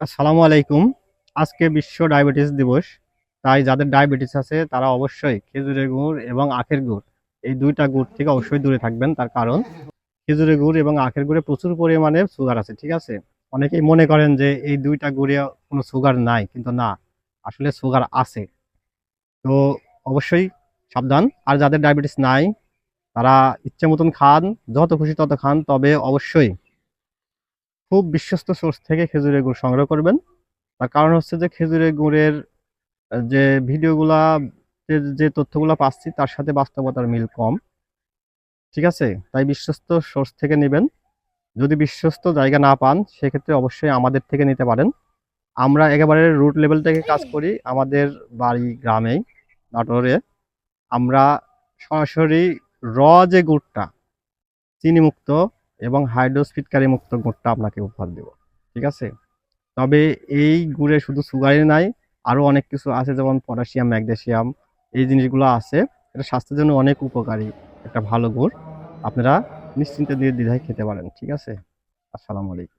আসসালামু আলাইকুম। আজকে বিশ্ব ডায়াবেটিস দিবস। তাই যাদের ডায়াবেটিস আছে তারা অবশ্যই খেজুরের গুড় এবং আখের গুড় এই ২ টা গুড় থেকে অবশ্যই দূরে থাকবেন। তার কারণ খেজুরের গুড় এবং আখের গুড়ে প্রচুর পরিমাণে সুগার আছে। ঠিক আছে? অনেকেই মনে করেন যে এই ২ টা গুড়ে কোনো সুগার নাই। কিন্তু না, আসলে সুগার আছে। তো অবশ্যই সাবধান। আর যাদের ডায়াবেটিস নাই তারা ইচ্ছে মতন খান, যত খুশি তত খান। তবে অবশ্যই খুব বিশ্বস্ত সোর্স থেকে খেজুরের গুড় সংগ্রহ করবেন। তার কারণ হচ্ছে যে খেজুরের গুড়ের যে ভিডিওগুলা যে তথ্যগুলা পাচ্ছি তার সাথে বাস্তবতার মিল কম। ঠিক আছে? তাই বিশ্বস্ত সোর্স থেকে নিবেন। যদি বিশ্বস্ত জায়গা না পান সেক্ষেত্রে অবশ্যই আমাদের থেকে নিতে পারেন। আমরা একেবারে রুট লেভেল থেকে কাজ করি। আমাদের বাড়ি গ্রামেই, নাটোরে। আমরা সরাসরি র যে গুড়টা চিনিমুক্ত এবং হাইড্রোস ফিটকারি মুক্ত গুড়টা আপনাকে উপহার দেব। ঠিক আছে? তবে এই গুড়ে শুধু সুগারই নাই, আরো অনেক কিছু আছে যেমন পটাশিয়াম, ম্যাগনেসিয়াম এই জিনিসগুলো আছে। এটা স্বাস্থ্যের জন্য অনেক উপকারী একটা ভালো গুড়। আপনারা নিশ্চিন্তে নির্দ্বিধায় খেতে পারেন। ঠিক আছে? আসসালামু আলাইকুম।